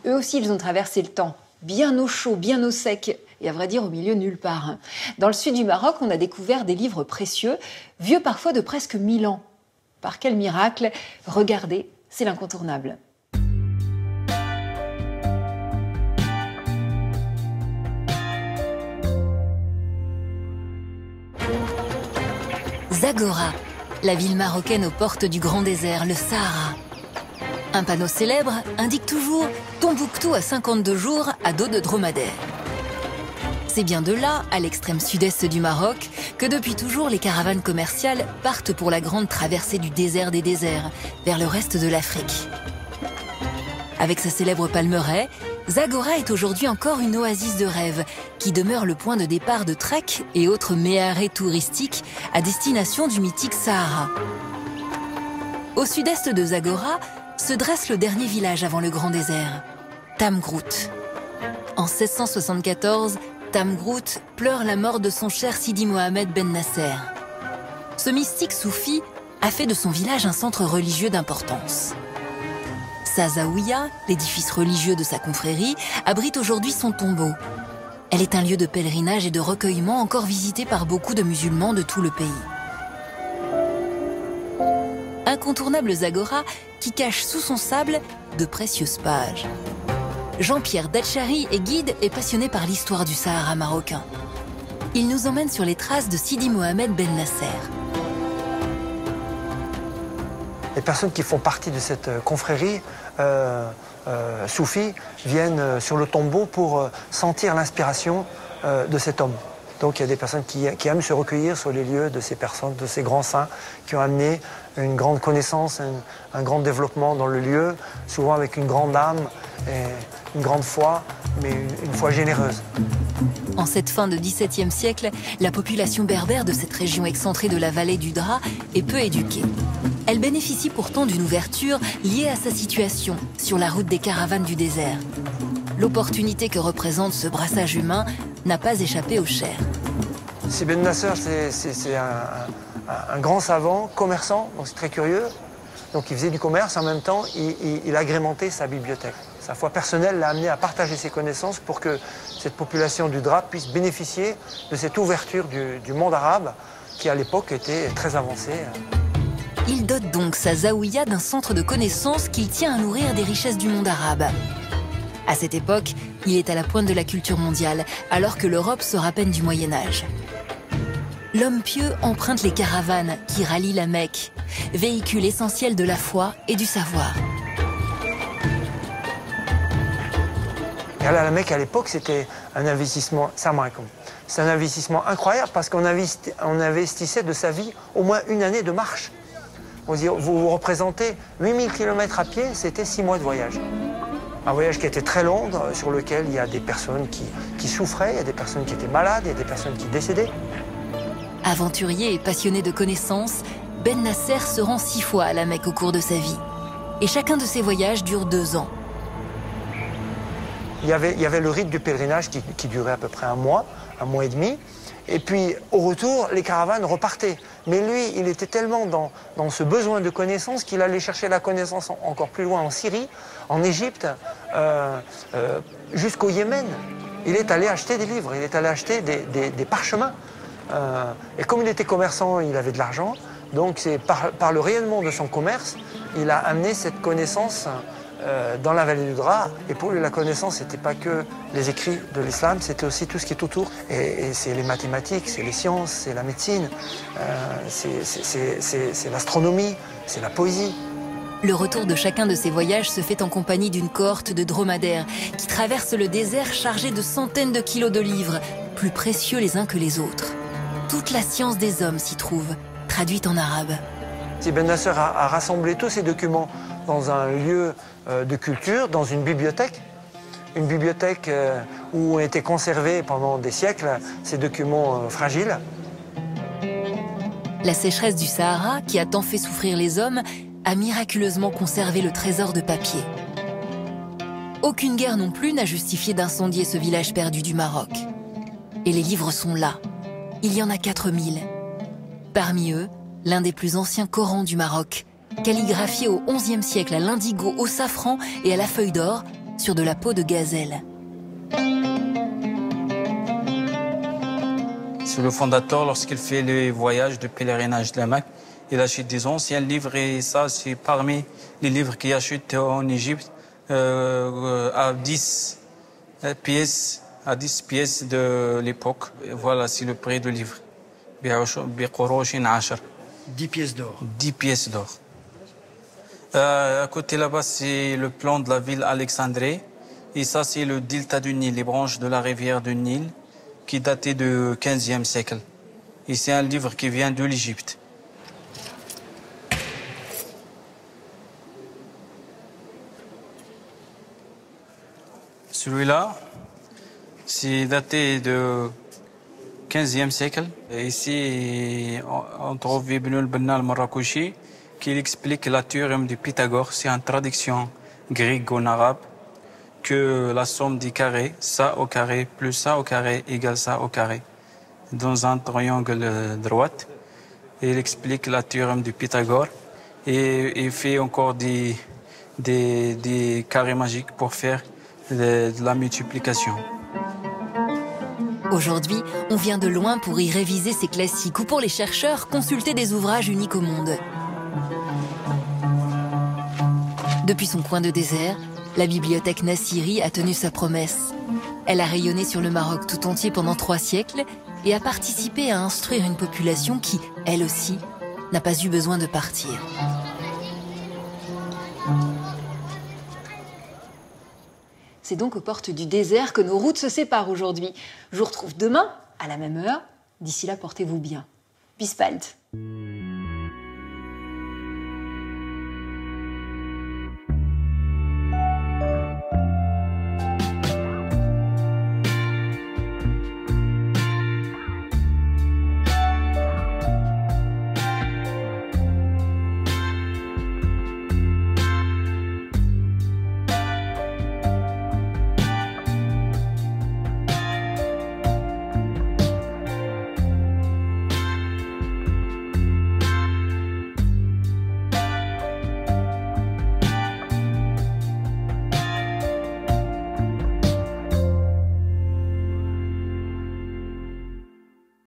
Eux aussi, ils ont traversé le temps, bien au chaud, bien au sec, et à vrai dire, au milieu nulle part. Dans le sud du Maroc, on a découvert des livres précieux, vieux parfois de presque 1000 ans. Par quel miracle? Regardez, c'est l'incontournable. Zagora, la ville marocaine aux portes du grand désert, le Sahara. Un panneau célèbre indique toujours Tombouctou à 52 jours à dos de dromadaire. C'est bien de là, à l'extrême sud-est du Maroc, que depuis toujours les caravanes commerciales partent pour la grande traversée du désert des déserts, vers le reste de l'Afrique. Avec sa célèbre palmeraie, Zagora est aujourd'hui encore une oasis de rêve, qui demeure le point de départ de trek et autres méharets touristiques à destination du mythique Sahara. Au sud-est de Zagora se dresse le dernier village avant le grand désert, Tamgrout. En 1674, Tamgrout pleure la mort de son cher Sidi Mohamed Ben Nasser. Ce mystique soufi a fait de son village un centre religieux d'importance. Sa zaouïa, l'édifice religieux de sa confrérie, abrite aujourd'hui son tombeau. Elle est un lieu de pèlerinage et de recueillement encore visité par beaucoup de musulmans de tout le pays. Incontournable Zagora qui cache sous son sable de précieuses pages. Jean-Pierre Datchari est guide et passionné par l'histoire du Sahara marocain. Il nous emmène sur les traces de Sidi Mohamed Ben Nasser. Les personnes qui font partie de cette confrérie soufie viennent sur le tombeau pour sentir l'inspiration de cet homme. Donc il y a des personnes qui aiment se recueillir sur les lieux de ces personnes, de ces grands saints qui ont amené une grande connaissance, un grand développement dans le lieu, souvent avec une grande âme et une grande foi, mais une foi généreuse. En cette fin de XVIIe siècle, la population berbère de cette région excentrée de la vallée du Dra est peu éduquée. Elle bénéficie pourtant d'une ouverture liée à sa situation sur la route des caravanes du désert. L'opportunité que représente ce brassage humain n'a pas échappé aux chers. Si Ben Nasser, c'est un grand savant, commerçant, donc c'est très curieux. Donc il faisait du commerce, en même temps, il agrémentait sa bibliothèque. Sa foi personnelle l'a amené à partager ses connaissances pour que cette population du Dra puisse bénéficier de cette ouverture du monde arabe qui, à l'époque, était très avancée. Il dote donc sa zaouïa d'un centre de connaissances qu'il tient à nourrir des richesses du monde arabe. À cette époque, il est à la pointe de la culture mondiale, alors que l'Europe sort à peine du Moyen-Âge. L'homme pieux emprunte les caravanes qui rallient la Mecque, véhicule essentiel de la foi et du savoir. Et aller à la Mecque à l'époque, c'était un investissement, c'est un investissement incroyable parce qu'on investissait de sa vie au moins une année de marche. Vous représentez 8000 km à pied, c'était 6 mois de voyage. Un voyage qui était très long, sur lequel il y a des personnes qui souffraient, il y a des personnes qui étaient malades, il y a des personnes qui décédaient. Aventurier et passionné de connaissances, Ben Nasser se rend 6 fois à la Mecque au cours de sa vie. Et chacun de ces voyages dure 2 ans. Il y avait le rite du pèlerinage qui durait à peu près un mois et demi. Et puis, au retour, les caravanes repartaient. Mais lui, il était tellement dans ce besoin de connaissance qu'il allait chercher la connaissance encore plus loin en Syrie, en Égypte, jusqu'au Yémen. Il est allé acheter des livres, il est allé acheter des parchemins. Et comme il était commerçant, il avait de l'argent. Donc, c'est par le rayonnement de son commerce, il a amené cette connaissance dans la vallée du Dra. Et pour lui, la connaissance, ce n'était pas que les écrits de l'islam, c'était aussi tout ce qui est autour. Et c'est les mathématiques, c'est les sciences, c'est la médecine, c'est l'astronomie, c'est la poésie. Le retour de chacun de ces voyages se fait en compagnie d'une cohorte de dromadaires qui traversent le désert chargés de centaines de kilos de livres, plus précieux les uns que les autres. Toute la science des hommes s'y trouve, traduite en arabe. Si Ben Nasser a rassemblé tous ces documents dans un lieu de culture, dans une bibliothèque où ont été conservés pendant des siècles ces documents fragiles. La sécheresse du Sahara, qui a tant fait souffrir les hommes, a miraculeusement conservé le trésor de papier. Aucune guerre non plus n'a justifié d'incendier ce village perdu du Maroc. Et les livres sont là. Il y en a 4000. Parmi eux, l'un des plus anciens Corans du Maroc, calligraphié au XIe siècle à l'indigo, au safran et à la feuille d'or, sur de la peau de gazelle. C'est le fondateur, lorsqu'il fait les voyages de pèlerinage de la Mecque, il achète des anciens livres et ça, c'est parmi les livres qu'il achète en Égypte à 10 pièces de l'époque. Voilà, c'est le prix du livre. 10 pièces d'or. 10 pièces d'or. À côté là-bas, c'est le plan de la ville Alexandrie. Et ça, c'est le delta du Nil, les branches de la rivière du Nil, qui datait du 15e siècle. Et c'est un livre qui vient de l'Égypte. Celui-là, c'est daté du 15e siècle. Et ici, on trouve Ibn al-Banna al-Marrakouchi qui explique la théorème de Pythagore. C'est une traduction grecque en arabe que la somme des carrés, ça au carré plus ça au carré égale ça au carré, dans un triangle droit. Il explique la théorème de Pythagore et il fait encore des carrés magiques pour faire de la multiplication. Aujourd'hui, on vient de loin pour y réviser ces classiques ou pour les chercheurs, consulter des ouvrages uniques au monde. Depuis son coin de désert, la bibliothèque Nassiri a tenu sa promesse. Elle a rayonné sur le Maroc tout entier pendant 3 siècles et a participé à instruire une population qui, elle aussi, n'a pas eu besoin de partir. C'est donc aux portes du désert que nos routes se séparent aujourd'hui. Je vous retrouve demain, à la même heure. D'ici là, portez-vous bien. Bis bald.